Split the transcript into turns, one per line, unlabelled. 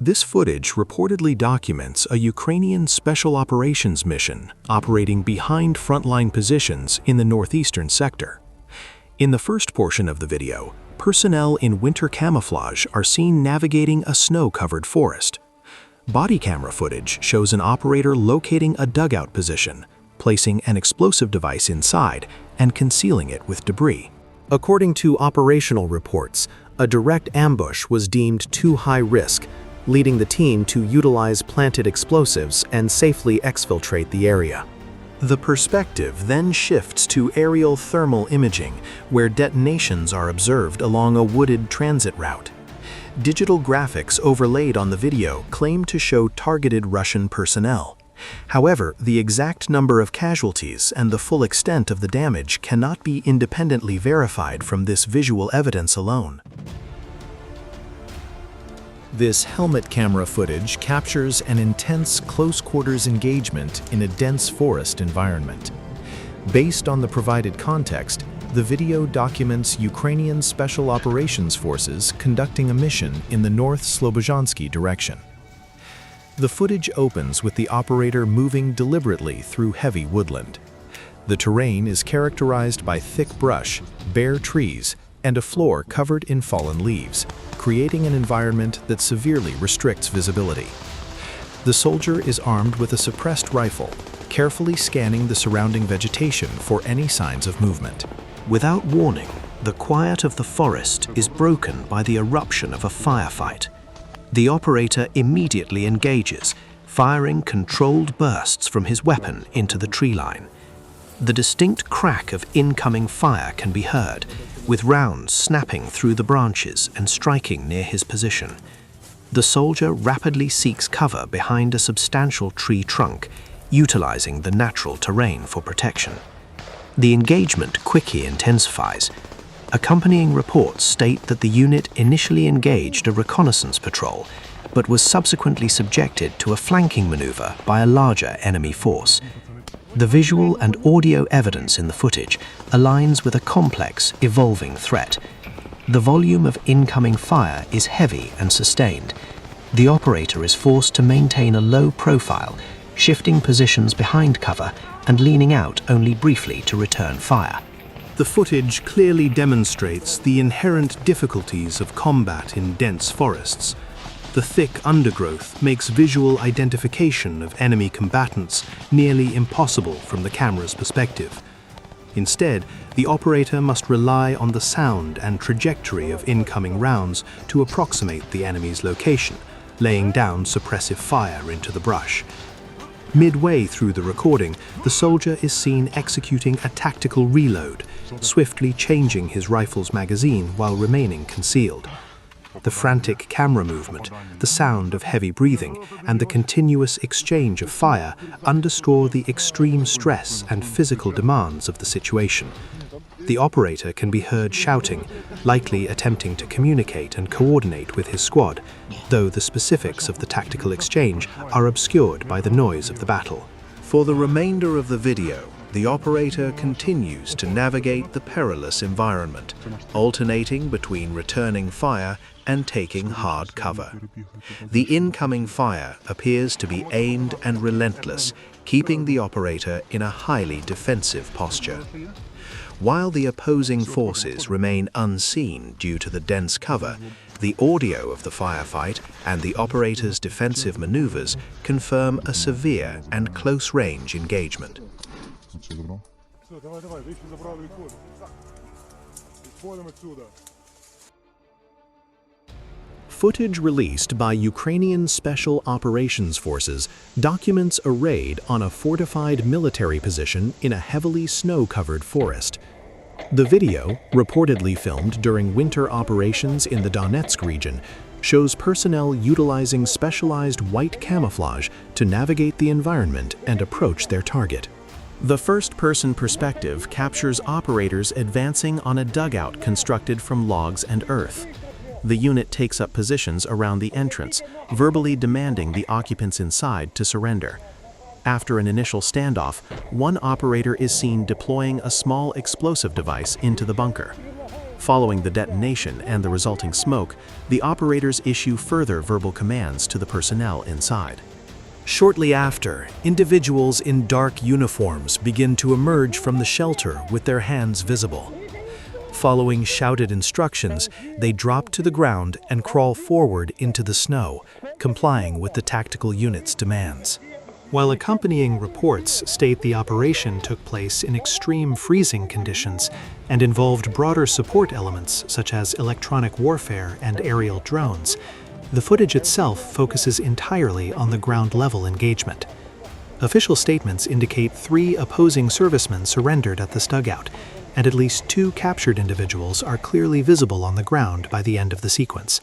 This footage reportedly documents a Ukrainian Special Operations mission operating behind frontline positions in the northeastern sector. In the first portion of the video, personnel in winter camouflage are seen navigating a snow-covered forest. Body camera footage shows an operator locating a dugout position, placing an explosive device inside, and concealing it with debris. According to operational reports, a direct ambush was deemed too high risk, leading the team to utilize planted explosives and safely exfiltrate the area. The perspective then shifts to aerial thermal imaging, where detonations are observed along a wooded transit route. Digital graphics overlaid on the video claim to show targeted Russian personnel. However, the exact number of casualties and the full extent of the damage cannot be independently verified from this visual evidence alone. This helmet camera footage captures an intense close-quarters engagement in a dense forest environment. Based on the provided context, the video documents Ukrainian Special Operations Forces conducting a mission in the North Slobozhansky direction. The footage opens with the operator moving deliberately through heavy woodland. The terrain is characterized by thick brush, bare trees, and a floor covered in fallen leaves, creating an environment that severely restricts visibility. The soldier is armed with a suppressed rifle, carefully scanning the surrounding vegetation for any signs of movement.
Without warning, the quiet of the forest is broken by the eruption of a firefight. The operator immediately engages, firing controlled bursts from his weapon into the tree line. The distinct crack of incoming fire can be heard, with rounds snapping through the branches and striking near his position. The soldier rapidly seeks cover behind a substantial tree trunk, utilizing the natural terrain for protection. The engagement quickly intensifies. Accompanying reports state that the unit initially engaged a reconnaissance patrol, but was subsequently subjected to a flanking maneuver by a larger enemy force. The visual and audio evidence in the footage aligns with a complex, evolving threat. The volume of incoming fire is heavy and sustained. The operator is forced to maintain a low profile, shifting positions behind cover and leaning out only briefly to return fire.
The footage clearly demonstrates the inherent difficulties of combat in dense forests. The thick undergrowth makes visual identification of enemy combatants nearly impossible from the camera's perspective. Instead, the operator must rely on the sound and trajectory of incoming rounds to approximate the enemy's location, laying down suppressive fire into the brush. Midway through the recording, the soldier is seen executing a tactical reload, swiftly changing his rifle's magazine while remaining concealed. The frantic camera movement, the sound of heavy breathing, and the continuous exchange of fire underscore the extreme stress and physical demands of the situation. The operator can be heard shouting, likely attempting to communicate and coordinate with his squad, though the specifics of the tactical exchange are obscured by the noise of the battle. For the remainder of the video, the operator continues to navigate the perilous environment, alternating between returning fire and taking hard cover. The incoming fire appears to be aimed and relentless, keeping the operator in a highly defensive posture. While the opposing forces remain unseen due to the dense cover, the audio of the firefight and the operator's defensive maneuvers confirm a severe and close-range engagement. Footage released by Ukrainian Special Operations Forces documents a raid on a fortified military position in a heavily snow-covered forest. The video, reportedly filmed during winter operations in the Donetsk region, shows personnel utilizing specialized white camouflage to navigate the environment and approach their target. The first-person perspective captures operators advancing on a dugout constructed from logs and earth. The unit takes up positions around the entrance, verbally demanding the occupants inside to surrender. After an initial standoff, one operator is seen deploying a small explosive device into the bunker.
Following the detonation and the resulting smoke, the operators issue further verbal commands to the personnel inside.
Shortly after, individuals in dark uniforms begin to emerge from the shelter with their hands visible. Following shouted instructions, they drop to the ground and crawl forward into the snow, complying with the tactical unit's demands. While accompanying reports state the operation took place in extreme freezing conditions and involved broader support elements such as electronic warfare and aerial drones, the footage itself focuses entirely on the ground-level engagement. Official statements indicate 3 opposing servicemen surrendered at this dugout, and at least 2 captured individuals are clearly visible on the ground by the end of the sequence.